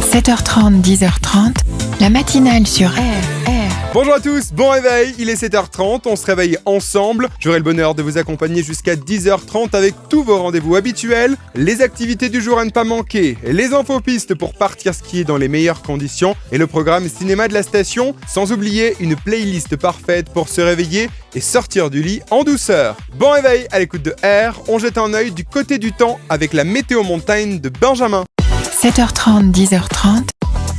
7h30, 10h30, la matinale sur R. Bonjour à tous, bon réveil, il est 7h30, on se réveille ensemble. J'aurai le bonheur de vous accompagner jusqu'à 10h30 avec tous vos rendez-vous habituels, les activités du jour à ne pas manquer, les infopistes pour partir skier dans les meilleures conditions et le programme cinéma de la station, sans oublier une playlist parfaite pour se réveiller et sortir du lit en douceur. Bon réveil à l'écoute de R, on jette un œil du côté du temps avec la météo montagne de Benjamin. 7h30, 10h30,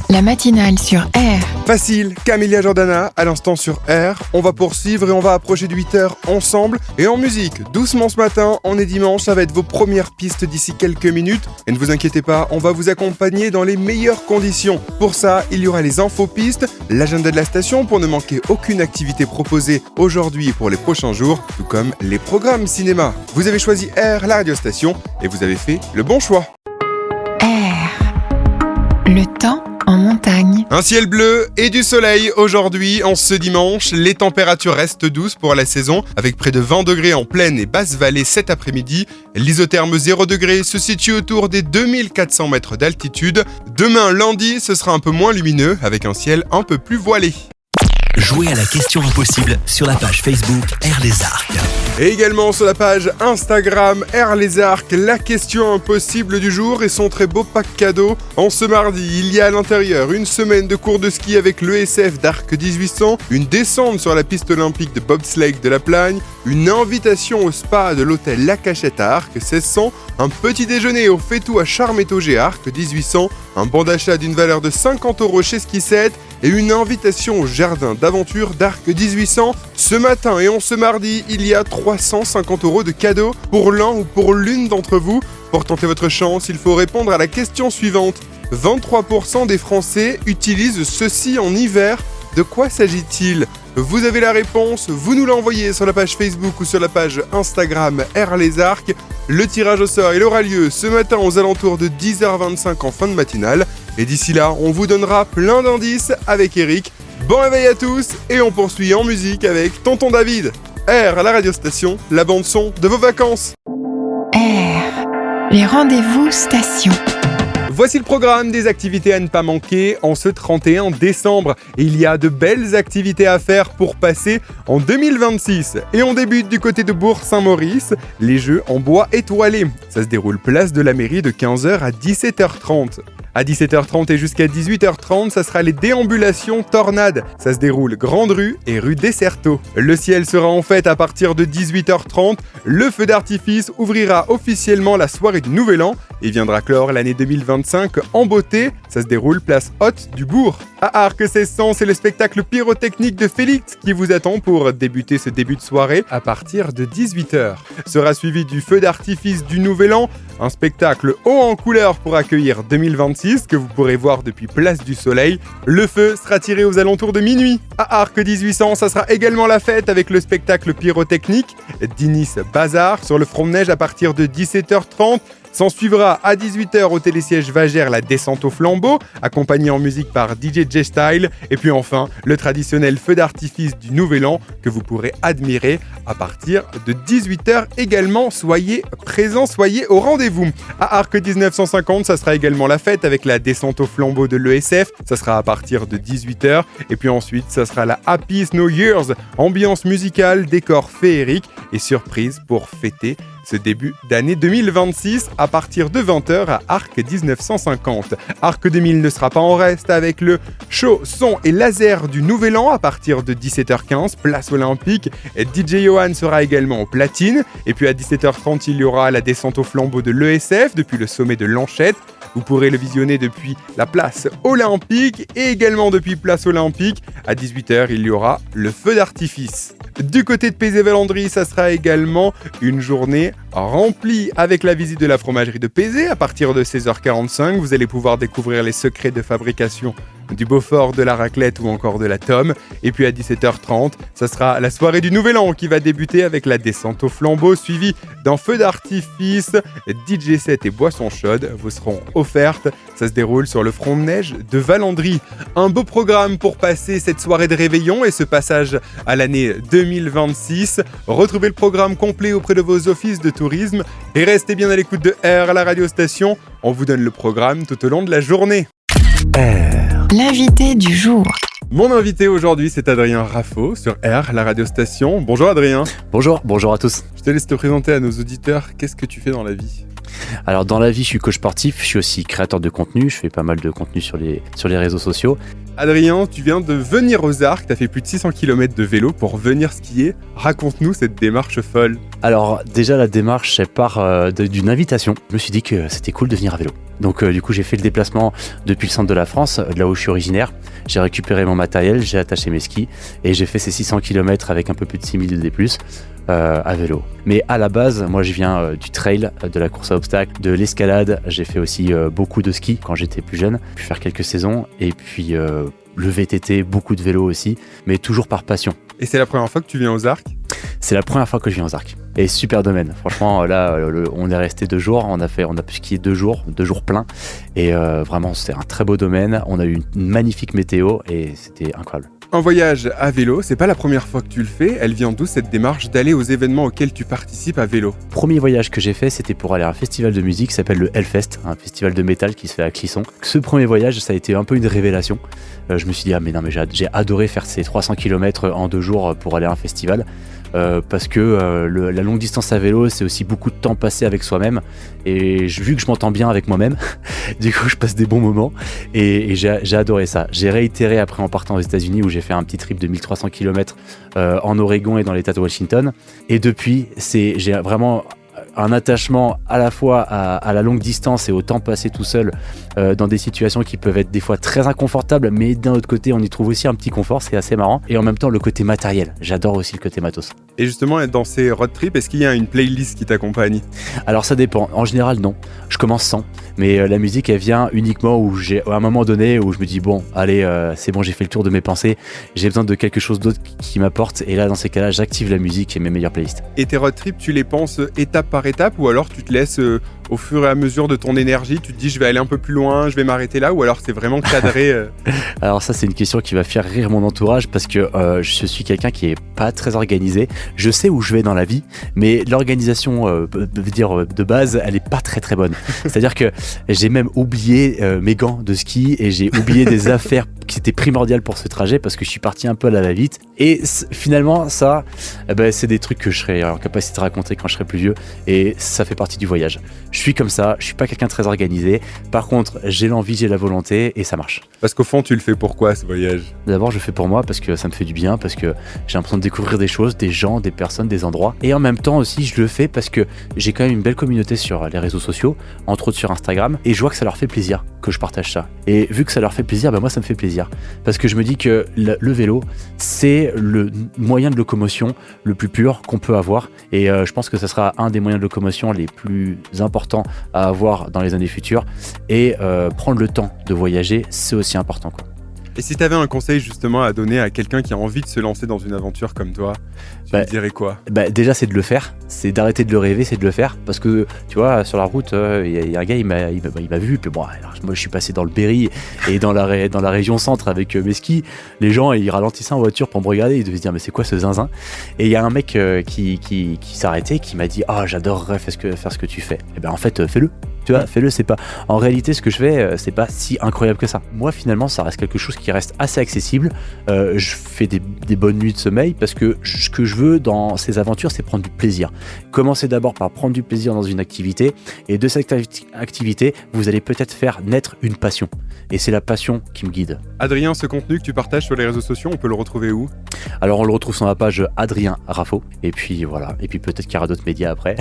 la matinale sur R. Facile, Camélia Jordana, à l'instant sur R. On va poursuivre et on va approcher de 8h ensemble. Et en musique, doucement ce matin, on est dimanche, ça va être vos premières pistes d'ici quelques minutes. Et ne vous inquiétez pas, on va vous accompagner dans les meilleures conditions. Pour ça, il y aura les infopistes, l'agenda de la station pour ne manquer aucune activité proposée aujourd'hui et pour les prochains jours, tout comme les programmes cinéma. Vous avez choisi R, la radiostation, et vous avez fait le bon choix. Le temps en montagne. Un ciel bleu et du soleil aujourd'hui, en ce dimanche. Les températures restent douces pour la saison, avec près de 20 degrés en plaine et basse vallée cet après-midi. L'isotherme 0 degré se situe autour des 2400 mètres d'altitude. Demain, lundi, ce sera un peu moins lumineux, avec un ciel un peu plus voilé. Jouez à la question impossible sur la page Facebook R les Arcs. Et également sur la page Instagram R les Arcs, la question impossible du jour et son très beau pack cadeau. En ce mardi, il y a à l'intérieur une semaine de cours de ski avec l'ESF d'Arc 1800, une descente sur la piste olympique de bobsleigh de la Plagne, une invitation au spa de l'hôtel La Cachette à Arc 1600, un petit déjeuner au Faitout à Charmétauger à Arc 1800, un bon d'achat d'une valeur de 50 € chez Ski 7 et une invitation au jardin d'aventure d'Arc 1800. Ce matin et en ce mardi, il y a 350 € de cadeaux pour l'un ou pour l'une d'entre vous. Pour tenter votre chance, il faut répondre à la question suivante. 23% des Français utilisent ceci en hiver. De quoi s'agit-il ? Vous avez la réponse, vous nous l'envoyez sur la page Facebook ou sur la page Instagram R les Arcs. Le tirage au sort, il aura lieu ce matin aux alentours de 10h25 en fin de matinale. Et d'ici là, on vous donnera plein d'indices avec Eric. Bon réveil à tous et on poursuit en musique avec Tonton David. R, la radiostation, la bande-son de vos vacances. R, les rendez-vous stations. Voici le programme des activités à ne pas manquer en ce 31 décembre. Et il y a de belles activités à faire pour passer en 2026. Et on débute du côté de Bourg-Saint-Maurice, les jeux en bois étoilé. Ça se déroule place de la mairie de 15h à 17h30. À 17h30 et jusqu'à 18h30, ça sera les déambulations tornades. Ça se déroule Grande Rue et rue Desserteaux. Le ciel sera en fête à partir de 18h30. Le feu d'artifice ouvrira officiellement la soirée du Nouvel An et viendra clore l'année 2025 en beauté. Ça se déroule place Haute du Bourg. À Arc 1600, c'est le spectacle pyrotechnique de Félix qui vous attend pour débuter ce début de soirée à partir de 18h. Sera suivi du feu d'artifice du Nouvel An, un spectacle haut en couleur pour accueillir 2026 que vous pourrez voir depuis Place du Soleil. Le feu sera tiré aux alentours de minuit. À Arc 1800, ça sera également la fête avec le spectacle pyrotechnique d'Inis Bazar sur le front de neige à partir de 17h30. S'en suivra à 18h au télésiège Vagère la descente au flambeau, accompagnée en musique par DJ J-Style. Et puis enfin, le traditionnel feu d'artifice du Nouvel An que vous pourrez admirer à partir de 18h également. Soyez présents, soyez au rendez-vous. À Arc 1950, ça sera également la fête avec la descente au flambeau de l'ESF. Ça sera à partir de 18h. Et puis ensuite, ça sera la Happy Snow Years, ambiance musicale, décor féerique et surprise pour fêter ce début d'année 2026 à partir de 20h à Arc 1950. Arc 2000 ne sera pas en reste avec le show, son et laser du Nouvel An à partir de 17h15, place olympique. DJ Johan sera également au platine. Et puis à 17h30, il y aura la descente au flambeau de l'ESF depuis le sommet de l'Anchette. Vous pourrez le visionner depuis la place olympique et également depuis place olympique. À 18h, il y aura le feu d'artifice. Du côté de Pézé-Valandry, ça sera également une journée remplie avec la visite de la fromagerie de Pézé. À partir de 16h45, vous allez pouvoir découvrir les secrets de fabrication du Beaufort, de la raclette ou encore de la tome. Et puis à 17h30, ça sera la soirée du Nouvel An qui va débuter avec la descente au flambeau suivie d'un feu d'artifice, DJ set et boissons chaudes vous seront offertes. Ça se déroule sur le front de neige de Valandry. Un beau programme pour passer cette soirée de réveillon et ce passage à l'année 2026. Retrouvez le programme complet auprès de vos offices de tourisme et restez bien à l'écoute de R à la radiostation. On vous donne le programme tout au long de la journée. R. L'invité du jour. Mon invité aujourd'hui, c'est Adrien Raffo sur R, la radiostation. Bonjour Adrien. Bonjour à tous. Je te laisse te présenter à nos auditeurs. Qu'est-ce que tu fais dans la vie ? Alors dans la vie, je suis coach sportif, je suis aussi créateur de contenu, je fais pas mal de contenu sur les réseaux sociaux. Adrien, tu viens de venir aux Arcs, tu as fait plus de 600 km de vélo pour venir skier. Raconte-nous cette démarche folle. Alors déjà la démarche, elle part d'une invitation. Je me suis dit que c'était cool de venir à vélo. Donc du coup j'ai fait le déplacement depuis le centre de la France, de là où je suis originaire. J'ai récupéré mon matériel, j'ai attaché mes skis et j'ai fait ces 600 km avec un peu plus de 6000 de D+, à vélo. Mais à la base, moi je viens du trail, de la course à obstacles, de l'escalade. J'ai fait aussi beaucoup de ski quand j'étais plus jeune. J'ai pu faire quelques saisons et puis le VTT, beaucoup de vélo aussi, mais toujours par passion. Et c'est la première fois que tu viens aux Arcs ? C'est la première fois que je viens aux Arcs. Et super domaine. Franchement, là, on est resté 2 jours. On a pu skier 2 jours pleins. Et vraiment, c'était un très beau domaine. On a eu une magnifique météo et c'était incroyable. Un voyage à vélo, c'est pas la première fois que tu le fais. Elle vient d'où cette démarche d'aller aux événements auxquels tu participes à vélo ? Premier voyage que j'ai fait, c'était pour aller à un festival de musique qui s'appelle le Hellfest, un festival de métal qui se fait à Clisson. Ce premier voyage, ça a été un peu une révélation. Je me suis dit, mais j'ai adoré faire ces 300 km en 2 jours pour aller à un festival. Parce que la longue distance à vélo, c'est aussi beaucoup de temps passé avec soi-même. Et vu que je m'entends bien avec moi-même, du coup, je passe des bons moments. Et j'ai adoré ça. J'ai réitéré après en partant aux États-Unis où j'ai fait un petit trip de 1300 km en Oregon et dans l'État de Washington. Et depuis, j'ai vraiment un attachement à la fois à la longue distance et au temps passé tout seul dans des situations qui peuvent être des fois très inconfortables, mais d'un autre côté on y trouve aussi un petit confort, c'est assez marrant. Et en même temps le côté matériel, j'adore aussi le côté matos. Et justement, dans ces road trips, est-ce qu'il y a une playlist qui t'accompagne ? Alors ça dépend, en général non, je commence sans, mais la musique elle vient uniquement où j'ai à un moment donné où je me dis bon allez c'est bon, j'ai fait le tour de mes pensées, j'ai besoin de quelque chose d'autre qui m'apporte, et là dans ces cas-là j'active la musique et mes meilleures playlists. Et tes road trips, tu les penses étape par étape, ou alors tu te laisses au fur et à mesure de ton énergie, tu te dis je vais aller un peu plus loin, je vais m'arrêter là, ou alors c'est vraiment cadré Alors ça c'est une question qui va faire rire mon entourage parce que je suis quelqu'un qui est pas très organisé. Je sais où je vais dans la vie, mais l'organisation de base elle est pas très bonne. C'est-à-dire que j'ai même oublié mes gants de ski et j'ai oublié des affaires qui étaient primordiales pour ce trajet parce que je suis parti un peu à la va-vite. Et finalement ça, c'est des trucs que je serai en capacité de raconter quand je serai plus vieux, et ça fait partie du voyage. Je suis comme ça, je suis pas quelqu'un de très organisé. Par contre, j'ai l'envie, j'ai la volonté et ça marche. Parce qu'au fond, tu le fais pourquoi ce voyage ? D'abord, je le fais pour moi parce que ça me fait du bien, parce que j'ai l'impression de découvrir des choses, des gens, des personnes, des endroits. Et en même temps aussi, je le fais parce que j'ai quand même une belle communauté sur les réseaux sociaux, entre autres sur Instagram, et je vois que ça leur fait plaisir que je partage ça. Et vu que ça leur fait plaisir, moi ça me fait plaisir. Parce que je me dis que le vélo, c'est le moyen de locomotion le plus pur qu'on peut avoir. Et je pense que ça sera un des moyens de locomotion les plus importants à avoir dans les années futures. Et prendre le temps de voyager, c'est aussi important, quoi. Et si tu avais un conseil justement à donner à quelqu'un qui a envie de se lancer dans une aventure comme toi, tu lui dirais quoi ? Déjà c'est de le faire, c'est d'arrêter de le rêver, c'est de le faire. Parce que tu vois, sur la route, il y a un gars, il m'a vu, puis bon, alors, moi je suis passé dans le Berry et dans la région centre avec mes skis. Les gens ils ralentissaient en voiture pour me regarder, ils devaient se dire mais c'est quoi ce zinzin ? Et il y a un mec qui s'est arrêté, qui m'a dit j'adorerais faire ce que tu fais. Et en fait fais-le. Tu vois, fais-le, c'est pas. En réalité, ce que je fais, c'est pas si incroyable que ça. Moi, finalement, ça reste quelque chose qui reste assez accessible. Je fais des bonnes nuits de sommeil parce que ce que je veux dans ces aventures, c'est prendre du plaisir. Commencez d'abord par prendre du plaisir dans une activité, et de cette activité, vous allez peut-être faire naître une passion. Et c'est la passion qui me guide. Adrien, ce contenu que tu partages sur les réseaux sociaux, on peut le retrouver où ? Alors, on le retrouve sur ma page Adrien Raffo. Et puis voilà. Et puis peut-être qu'il y aura d'autres médias après.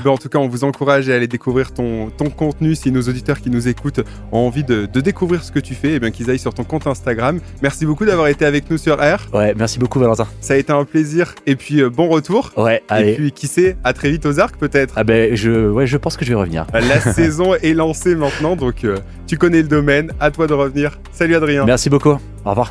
En tout cas, on vous encourage à aller découvrir ton contenu. Si nos auditeurs qui nous écoutent ont envie de découvrir ce que tu fais, qu'ils aillent sur ton compte Instagram. Merci beaucoup d'avoir été avec nous sur R. Ouais, merci beaucoup Valentin. Ça a été un plaisir. Et puis bon retour. Ouais, allez. Et puis qui sait, à très vite aux Arcs peut-être. Je pense que je vais revenir. La saison est lancée maintenant, donc tu connais le domaine. À toi de revenir. Salut Adrien. Merci beaucoup. Au revoir.